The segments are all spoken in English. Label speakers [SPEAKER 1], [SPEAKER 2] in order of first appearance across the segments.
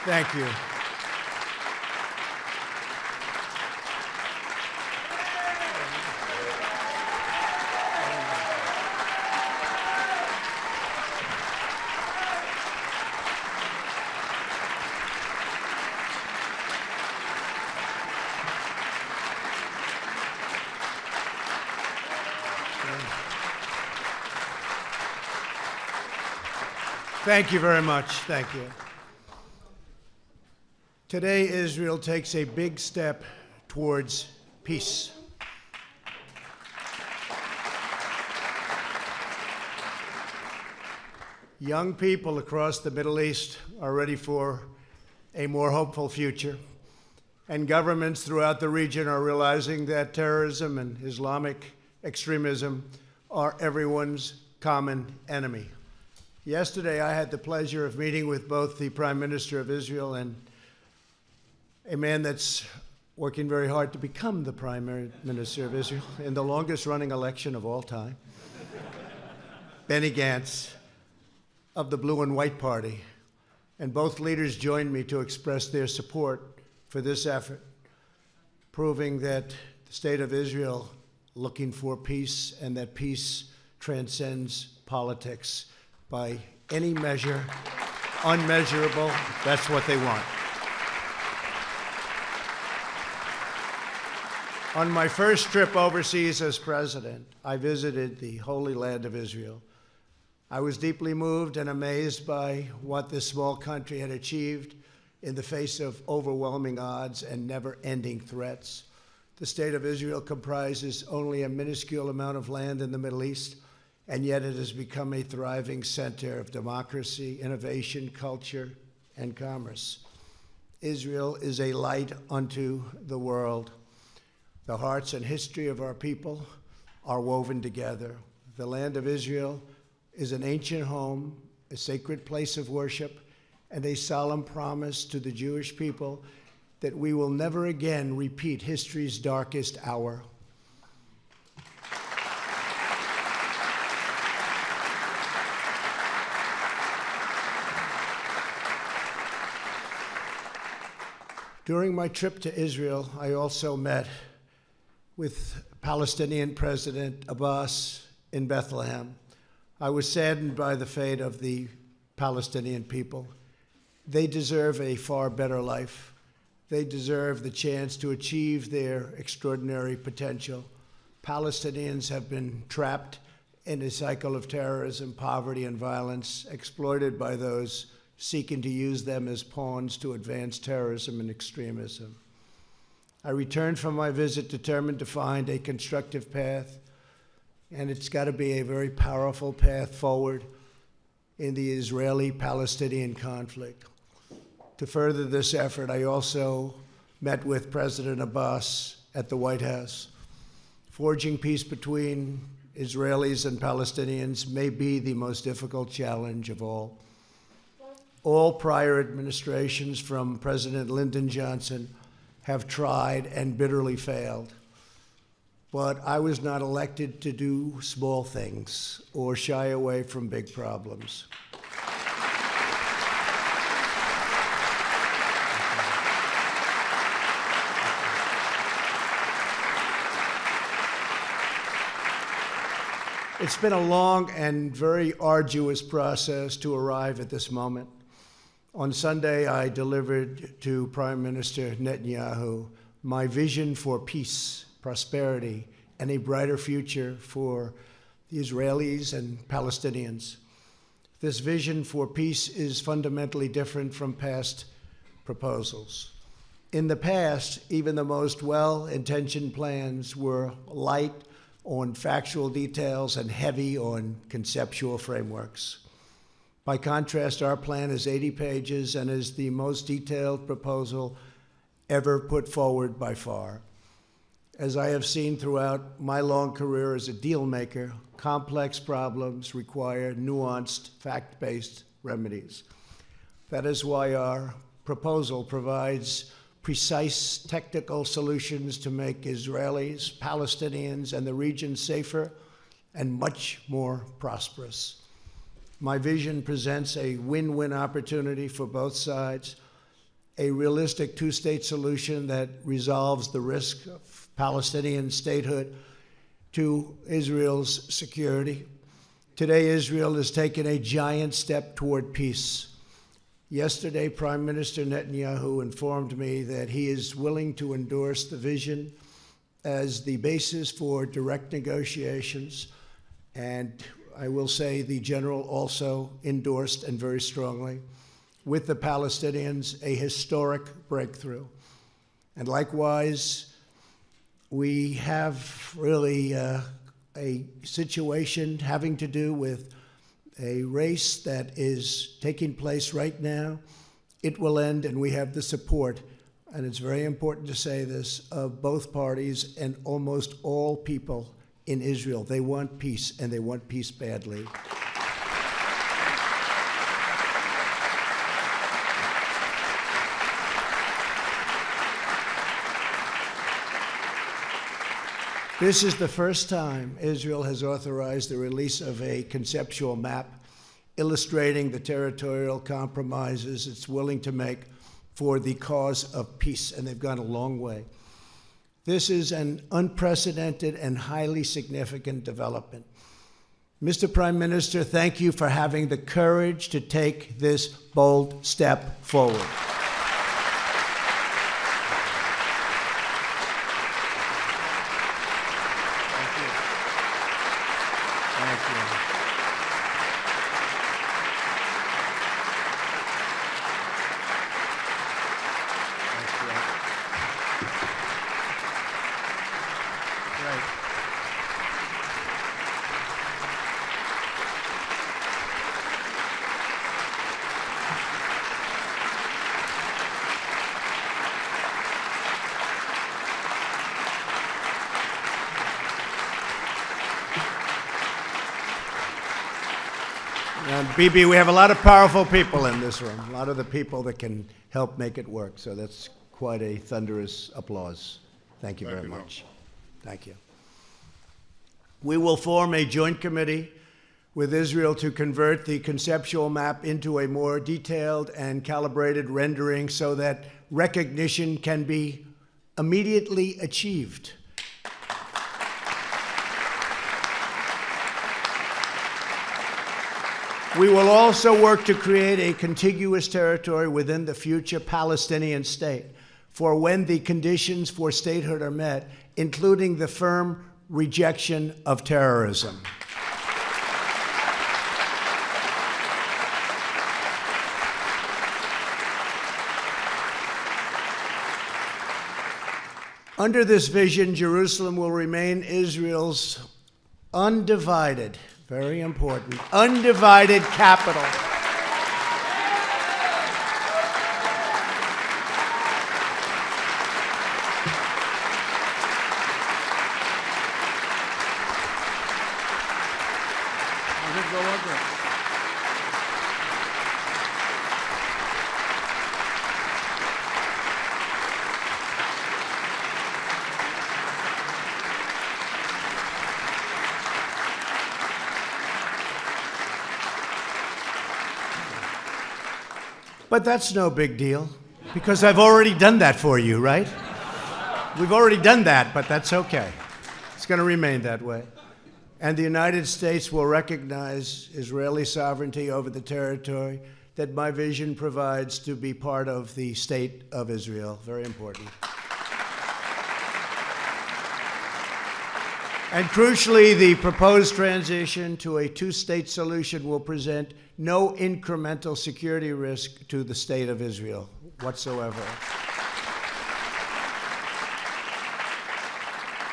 [SPEAKER 1] Thank you. Thank you very much. Thank you. Today, Israel takes a big step towards peace. Young people across the Middle East are ready for a more hopeful future, and governments throughout the region are realizing that terrorism and Islamic extremism are everyone's common enemy. Yesterday, I had the pleasure of meeting with both the Prime Minister of Israel and a man that's working very hard to become the Prime Minister of Israel in the longest-running election of all time, Benny Gantz of the Blue and White Party. And both leaders joined me to express their support for this effort, proving that the state of Israel looking for peace and that peace transcends politics. By any measure, unmeasurable, that's what they want. On my first trip overseas as president, I visited the Holy Land of Israel. I was deeply moved and amazed by what this small country had achieved in the face of overwhelming odds and never-ending threats. The state of Israel comprises only a minuscule amount of land in the Middle East, and yet it has become a thriving center of democracy, innovation, culture, and commerce. Israel is a light unto the world. The hearts and history of our people are woven together. The land of Israel is an ancient home, a sacred place of worship, and a solemn promise to the Jewish people that we will never again repeat history's darkest hour. During my trip to Israel, I also met with Palestinian President Abbas in Bethlehem. I was saddened by the fate of the Palestinian people. They deserve a far better life. They deserve the chance to achieve their extraordinary potential. Palestinians have been trapped in a cycle of terrorism, poverty, and violence, exploited by those seeking to use them as pawns to advance terrorism and extremism. I returned from my visit determined to find a constructive path, and it's got to be a very powerful path forward in the Israeli-Palestinian conflict. To further this effort, I also met with President Abbas at the White House. Forging peace between Israelis and Palestinians may be the most difficult challenge of all. All prior administrations from President Lyndon Johnson have tried and bitterly failed. But I was not elected to do small things or shy away from big problems. It's been a long and very arduous process to arrive at this moment. On Sunday, I delivered to Prime Minister Netanyahu my vision for peace, prosperity, and a brighter future for the Israelis and Palestinians. This vision for peace is fundamentally different from past proposals. In the past, even the most well-intentioned plans were light on factual details and heavy on conceptual frameworks. By contrast, our plan is 80 pages and is the most detailed proposal ever put forward by far. As I have seen throughout my long career as a deal maker, complex problems require nuanced, fact-based remedies. That is why our proposal provides precise technical solutions to make Israelis, Palestinians, and the region safer and much more prosperous. My vision presents a win-win opportunity for both sides a realistic two-state solution that resolves the risk of Palestinian statehood to Israel's security. Today, Israel has taken a giant step toward peace. Yesterday, Prime Minister Netanyahu informed me that he is willing to endorse the vision as the basis for direct negotiations, and I will say the general also endorsed, and very strongly, with the Palestinians, a historic breakthrough. And likewise, we have really a situation having to do with a race that is taking place right now. It will end, and we have the support, and it's very important to say this, of both parties and almost all people in Israel. They want peace, and they want peace badly. This is the first time Israel has authorized the release of a conceptual map illustrating the territorial compromises it's willing to make for the cause of peace, and they've gone a long way. This is an unprecedented and highly significant development. Mr. Prime Minister, thank you for having the courage to take this bold step forward. Bibi, we have a lot of powerful people in this room, a lot of the people that can help make it work. So that's quite a thunderous applause. Thank you very much. Thank you. We will form a joint committee with Israel to convert the conceptual map into a more detailed and calibrated rendering so that recognition can be immediately achieved. We will also work to create a contiguous territory within the future Palestinian state for when the conditions for statehood are met, including the firm rejection of terrorism. Under this vision, Jerusalem will remain Israel's undivided, very important, undivided capital. But that's no big deal, because I've already done that for you, right? We've already done that, but that's okay. It's going to remain that way. And the United States will recognize Israeli sovereignty over the territory that my vision provides to be part of the state of Israel. Very important. And crucially, the proposed transition to a two-state solution will present no incremental security risk to the state of Israel whatsoever.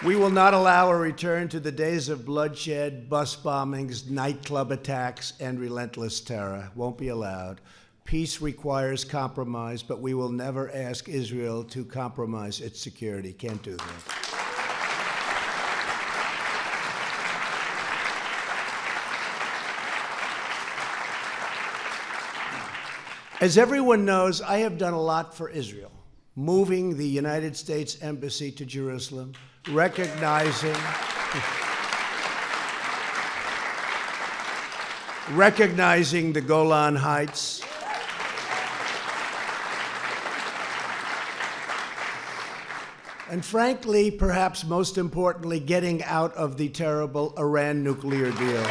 [SPEAKER 1] We will not allow a return to the days of bloodshed, bus bombings, nightclub attacks, and relentless terror. Won't be allowed. Peace requires compromise, but we will never ask Israel to compromise its security. Can't do that. As everyone knows, I have done a lot for Israel, moving the United States Embassy to Jerusalem, recognizing the Golan Heights, And frankly, perhaps most importantly, getting out of the terrible Iran nuclear deal.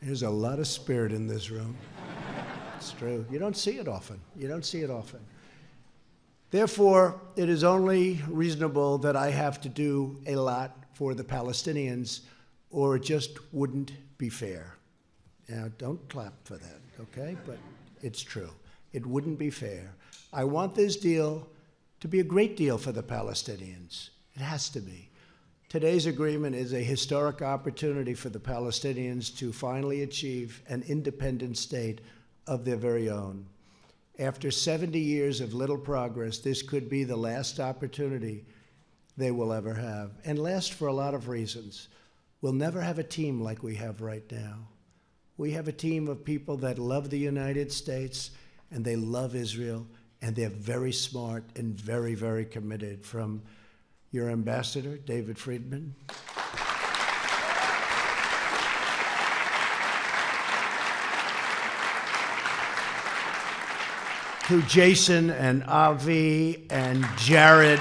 [SPEAKER 1] There's a lot of spirit in this room. It's true. You don't see it often. You don't see it often. Therefore, it is only reasonable that I have to do a lot for the Palestinians, or it just wouldn't be fair. Now, don't clap for that, okay? But it's true. It wouldn't be fair. I want this deal to be a great deal for the Palestinians. It has to be. Today's agreement is a historic opportunity for the Palestinians to finally achieve an independent state of their very own. After 70 years of little progress, this could be the last opportunity they will ever have, and last for a lot of reasons. We'll never have a team like we have right now. We have a team of people that love the United States, and they love Israel, and they're very smart and very, very committed, from your ambassador, David Friedman, to Jason and Avi and Jared,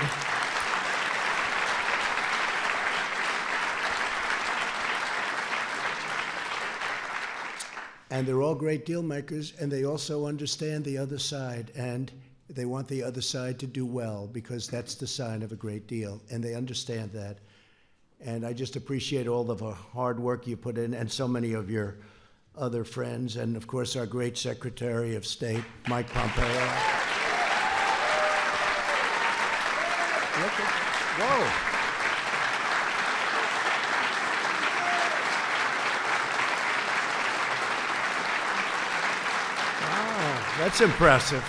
[SPEAKER 1] and they're all great deal makers, and they also understand the other side, and they want the other side to do well, because that's the sign of a great deal, and they understand that. And I just appreciate all of the hard work you put in, and so many of your other friends, and of course our great Secretary of State, Mike Pompeo. Whoa. Wow, that's impressive.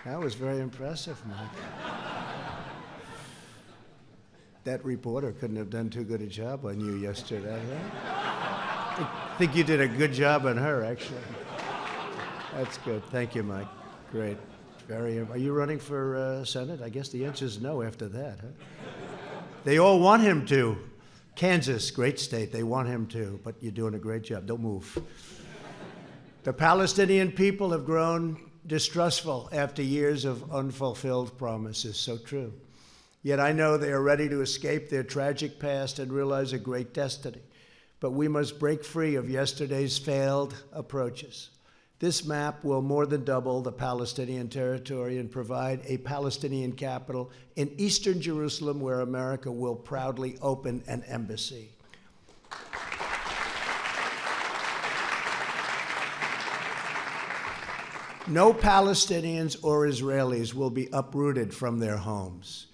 [SPEAKER 1] That was very impressive, Mike. That reporter couldn't have done too good a job on you yesterday, right? I think you did a good job on her, actually. That's good. Thank you, Mike. Great. Are you running for Senate? I guess the answer is no after that, huh? They all want him to. Kansas, great state, they want him to, but you're doing a great job. Don't move. The Palestinian people have grown distrustful after years of unfulfilled promises. So true. Yet I know they are ready to escape their tragic past and realize a great destiny. But we must break free of yesterday's failed approaches. This map will more than double the Palestinian territory and provide a Palestinian capital in eastern Jerusalem, where America will proudly open an embassy. No Palestinians or Israelis will be uprooted from their homes.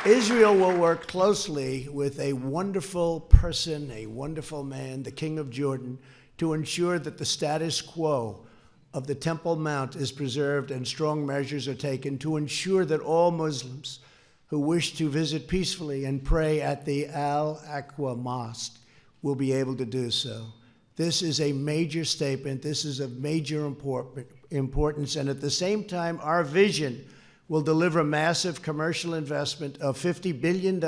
[SPEAKER 1] Israel will work closely with a wonderful person, a wonderful man, the King of Jordan, to ensure that the status quo of the Temple Mount is preserved, and strong measures are taken to ensure that all Muslims who wish to visit peacefully and pray at the Al-Aqsa Mosque will be able to do so. This is a major statement. This is of major importance. And at the same time, our vision will deliver massive commercial investment of $50 billion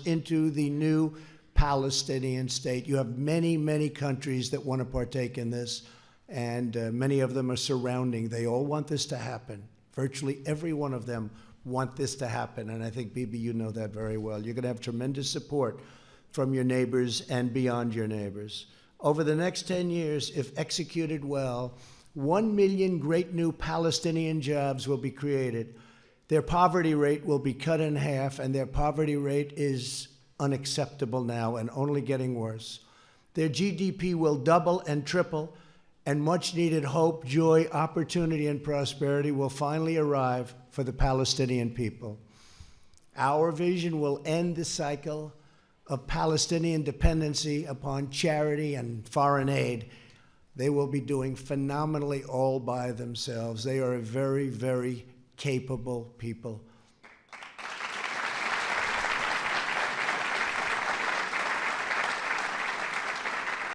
[SPEAKER 1] into the new Palestinian state. You have many, many countries that want to partake in this, and many of them are surrounding. They all want this to happen. Virtually every one of them want this to happen, and I think, Bibi, you know that very well. You're going to have tremendous support from your neighbors and beyond your neighbors. Over the next 10 years, if executed well, 1 million great new Palestinian jobs will be created. Their poverty rate will be cut in half, and their poverty rate is unacceptable now and only getting worse. Their GDP will double and triple, and much-needed hope, joy, opportunity, and prosperity will finally arrive for the Palestinian people. Our vision will end the cycle of Palestinian dependency upon charity and foreign aid. They will be doing phenomenally all by themselves. They are a very, very capable people.